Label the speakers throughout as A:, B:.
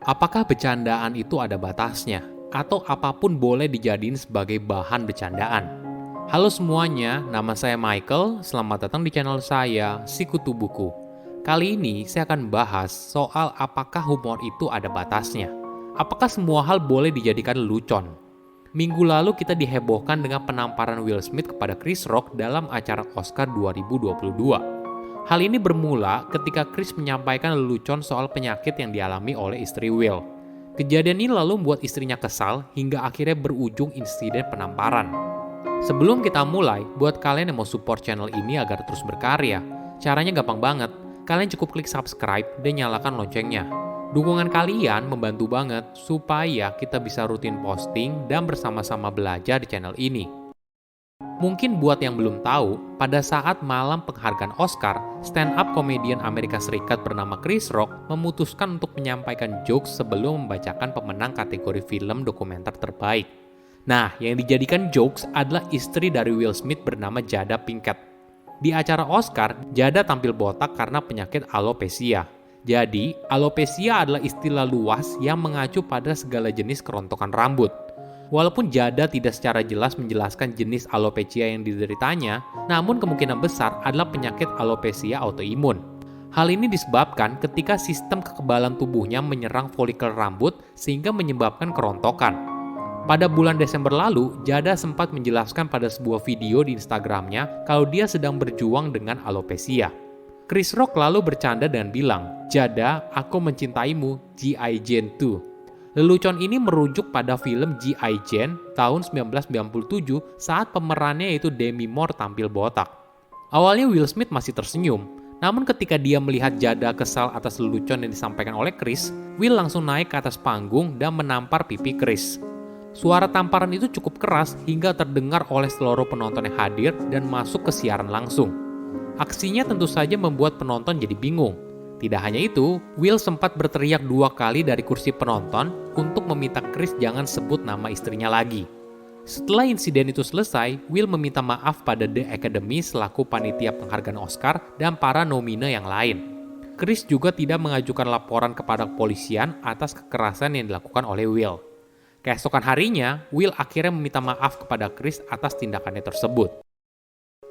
A: Apakah bercandaan itu ada batasnya? Atau apapun boleh dijadiin sebagai bahan bercandaan? Halo semuanya, nama saya Michael. Selamat datang di channel saya, Sikutu Buku. Kali ini saya akan bahas soal apakah humor itu ada batasnya. Apakah semua hal boleh dijadikan lelucon? Minggu lalu kita dihebohkan dengan penamparan Will Smith kepada Chris Rock dalam acara Oscar 2022. Hal ini bermula ketika Chris menyampaikan lelucon soal penyakit yang dialami oleh istri Will. Kejadian ini lalu membuat istrinya kesal hingga akhirnya berujung insiden penamparan. Sebelum kita mulai, buat kalian yang mau support channel ini agar terus berkarya, caranya gampang banget. Kalian cukup klik subscribe dan nyalakan loncengnya. Dukungan kalian membantu banget supaya kita bisa rutin posting dan bersama-sama belajar di channel ini. Mungkin buat yang belum tahu, pada saat malam penghargaan Oscar, stand-up komedian Amerika Serikat bernama Chris Rock memutuskan untuk menyampaikan jokes sebelum membacakan pemenang kategori film dokumenter terbaik. Nah, yang dijadikan jokes adalah istri dari Will Smith bernama Jada Pinkett. Di acara Oscar, Jada tampil botak karena penyakit alopecia. Jadi, alopecia adalah istilah luas yang mengacu pada segala jenis kerontokan rambut. Walaupun Jada tidak secara jelas menjelaskan jenis alopecia yang dideritanya, namun kemungkinan besar adalah penyakit alopecia autoimun. Hal ini disebabkan ketika sistem kekebalan tubuhnya menyerang folikel rambut sehingga menyebabkan kerontokan. Pada bulan Desember lalu, Jada sempat menjelaskan pada sebuah video di Instagramnya kalau dia sedang berjuang dengan alopecia. Chris Rock lalu bercanda dan bilang, "Jada, aku mencintaimu, G.I. Jane 2." Lelucon ini merujuk pada film G.I. Jane tahun 1997 saat pemerannya yaitu Demi Moore tampil botak. Awalnya Will Smith masih tersenyum, namun ketika dia melihat Jada kesal atas lelucon yang disampaikan oleh Chris, Will langsung naik ke atas panggung dan menampar pipi Chris. Suara tamparan itu cukup keras hingga terdengar oleh seluruh penonton yang hadir dan masuk ke siaran langsung. Aksinya tentu saja membuat penonton jadi bingung. Tidak hanya itu, Will sempat berteriak 2 kali dari kursi penonton untuk meminta Chris jangan sebut nama istrinya lagi. Setelah insiden itu selesai, Will meminta maaf pada The Academy selaku panitia penghargaan Oscar dan para nomine yang lain. Chris juga tidak mengajukan laporan kepada kepolisian atas kekerasan yang dilakukan oleh Will. Keesokan harinya, Will akhirnya meminta maaf kepada Chris atas tindakannya tersebut.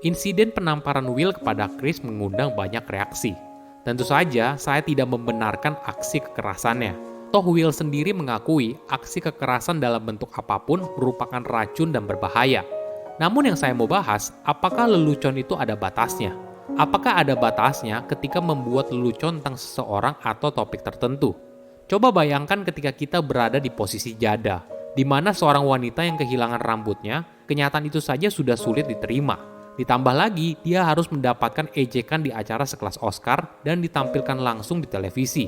A: Insiden penamparan Will kepada Chris mengundang banyak reaksi. Tentu saja, saya tidak membenarkan aksi kekerasannya. Toh Will sendiri mengakui aksi kekerasan dalam bentuk apapun merupakan racun dan berbahaya. Namun yang saya mau bahas, apakah lelucon itu ada batasnya? Apakah ada batasnya ketika membuat lelucon tentang seseorang atau topik tertentu? Coba bayangkan ketika kita berada di posisi Jada, di mana seorang wanita yang kehilangan rambutnya, kenyataan itu saja sudah sulit diterima. Ditambah lagi, dia harus mendapatkan ejekan di acara sekelas Oscar dan ditampilkan langsung di televisi.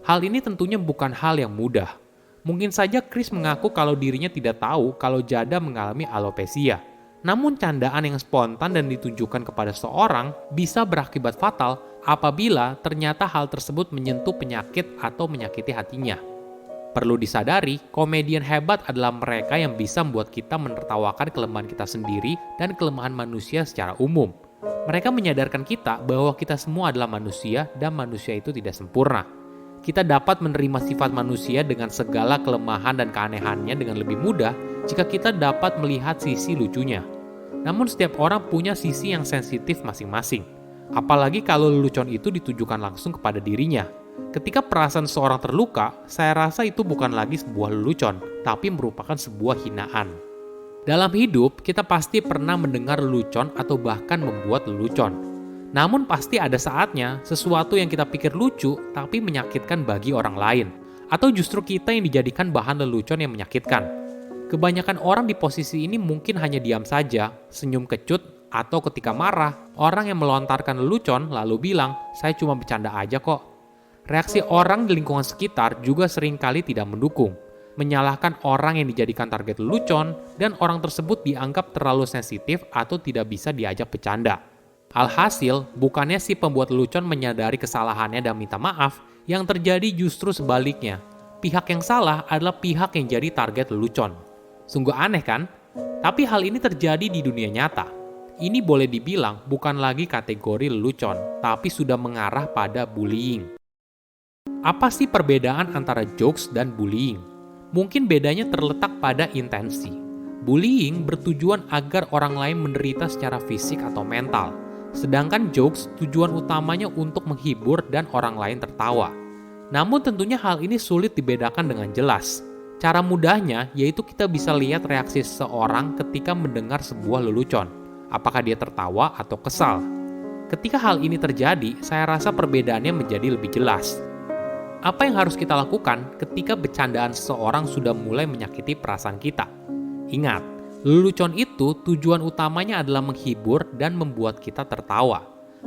A: Hal ini tentunya bukan hal yang mudah. Mungkin saja Chris mengaku kalau dirinya tidak tahu kalau Jada mengalami alopecia. Namun candaan yang spontan dan ditujukan kepada seseorang bisa berakibat fatal apabila ternyata hal tersebut menyentuh penyakit atau menyakiti hatinya. Perlu disadari, komedian hebat adalah mereka yang bisa membuat kita menertawakan kelemahan kita sendiri dan kelemahan manusia secara umum. Mereka menyadarkan kita bahwa kita semua adalah manusia dan manusia itu tidak sempurna. Kita dapat menerima sifat manusia dengan segala kelemahan dan keanehannya dengan lebih mudah jika kita dapat melihat sisi lucunya. Namun setiap orang punya sisi yang sensitif masing-masing. Apalagi kalau lelucon itu ditujukan langsung kepada dirinya. Ketika perasaan seorang terluka, saya rasa itu bukan lagi sebuah lelucon, tapi merupakan sebuah hinaan. Dalam hidup, kita pasti pernah mendengar lelucon atau bahkan membuat lelucon. Namun pasti ada saatnya sesuatu yang kita pikir lucu tapi menyakitkan bagi orang lain. Atau justru kita yang dijadikan bahan lelucon yang menyakitkan. Kebanyakan orang di posisi ini mungkin hanya diam saja, senyum kecut, atau ketika marah, orang yang melontarkan lelucon lalu bilang, "Saya cuma bercanda aja kok." Reaksi orang di lingkungan sekitar juga seringkali tidak mendukung, menyalahkan orang yang dijadikan target lelucon, dan orang tersebut dianggap terlalu sensitif atau tidak bisa diajak bercanda. Alhasil, bukannya si pembuat lelucon menyadari kesalahannya dan minta maaf, yang terjadi justru sebaliknya. Pihak yang salah adalah pihak yang jadi target lelucon. Sungguh aneh kan? Tapi hal ini terjadi di dunia nyata. Ini boleh dibilang bukan lagi kategori lelucon, tapi sudah mengarah pada bullying. Apa sih perbedaan antara jokes dan bullying? Mungkin bedanya terletak pada intensi. Bullying bertujuan agar orang lain menderita secara fisik atau mental. Sedangkan jokes tujuan utamanya untuk menghibur dan orang lain tertawa. Namun tentunya hal ini sulit dibedakan dengan jelas. Cara mudahnya yaitu kita bisa lihat reaksi seseorang ketika mendengar sebuah lelucon. Apakah dia tertawa atau kesal? Ketika hal ini terjadi, saya rasa perbedaannya menjadi lebih jelas. Apa yang harus kita lakukan ketika bercandaan seseorang sudah mulai menyakiti perasaan kita? Ingat, lelucon itu tujuan utamanya adalah menghibur dan membuat kita tertawa.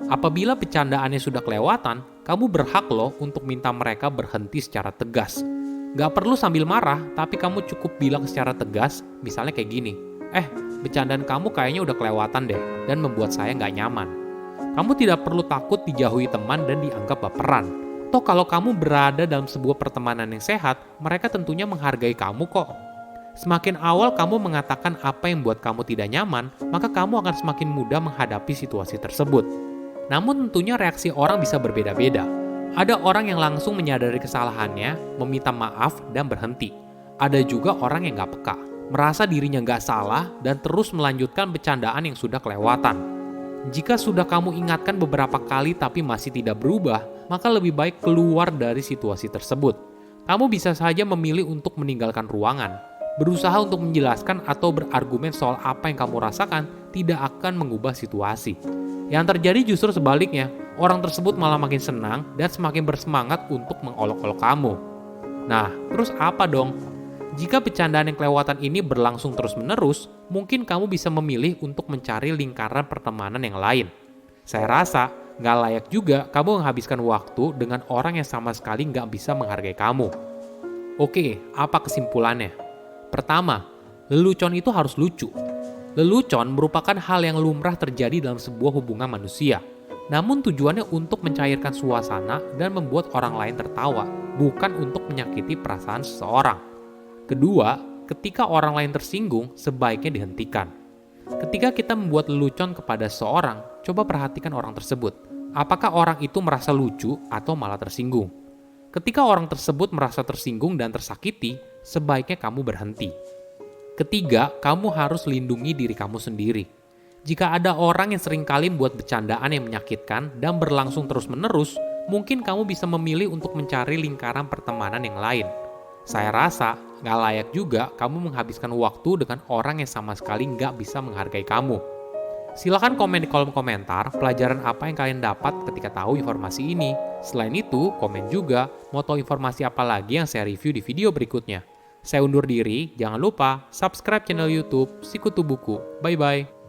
A: Apabila bercandaannya sudah kelewatan, kamu berhak loh untuk minta mereka berhenti secara tegas. Gak perlu sambil marah, tapi kamu cukup bilang secara tegas, misalnya kayak gini, bercandaan kamu kayaknya udah kelewatan deh, dan membuat saya gak nyaman. Kamu tidak perlu takut dijauhi teman dan dianggap baperan. Toh kalau kamu berada dalam sebuah pertemanan yang sehat, mereka tentunya menghargai kamu kok. Semakin awal kamu mengatakan apa yang buat kamu tidak nyaman, maka kamu akan semakin mudah menghadapi situasi tersebut. Namun tentunya reaksi orang bisa berbeda-beda. Ada orang yang langsung menyadari kesalahannya, meminta maaf, dan berhenti. Ada juga orang yang gak peka, merasa dirinya gak salah, dan terus melanjutkan bercandaan yang sudah kelewatan. Jika sudah kamu ingatkan beberapa kali tapi masih tidak berubah, maka lebih baik keluar dari situasi tersebut. Kamu bisa saja memilih untuk meninggalkan ruangan. Berusaha untuk menjelaskan atau berargumen soal apa yang kamu rasakan tidak akan mengubah situasi. Yang terjadi justru sebaliknya, orang tersebut malah makin senang dan semakin bersemangat untuk mengolok-olok kamu. Nah, terus apa dong? Jika bercandaan yang kelewatan ini berlangsung terus-menerus, mungkin kamu bisa memilih untuk mencari lingkaran pertemanan yang lain. Saya rasa nggak layak juga kamu menghabiskan waktu dengan orang yang sama sekali nggak bisa menghargai kamu. Oke, apa kesimpulannya? Pertama, lelucon itu harus lucu. Lelucon merupakan hal yang lumrah terjadi dalam sebuah hubungan manusia. Namun tujuannya untuk mencairkan suasana dan membuat orang lain tertawa, bukan untuk menyakiti perasaan seseorang. Kedua, ketika orang lain tersinggung, sebaiknya dihentikan. Ketika kita membuat lelucon kepada seseorang, coba perhatikan orang tersebut. Apakah orang itu merasa lucu atau malah tersinggung? Ketika orang tersebut merasa tersinggung dan tersakiti, sebaiknya kamu berhenti. Ketiga, kamu harus lindungi diri kamu sendiri. Jika ada orang yang seringkali membuat bercandaan yang menyakitkan dan berlangsung terus-menerus, mungkin kamu bisa memilih untuk mencari lingkaran pertemanan yang lain. Saya rasa nggak layak juga kamu menghabiskan waktu dengan orang yang sama sekali nggak bisa menghargai kamu. Silahkan komen di kolom komentar pelajaran apa yang kalian dapat ketika tahu informasi ini. Selain itu, komen juga mau tahu informasi apa lagi yang saya review di video berikutnya. Saya undur diri, jangan lupa subscribe channel YouTube Sikutu Buku. Bye-bye.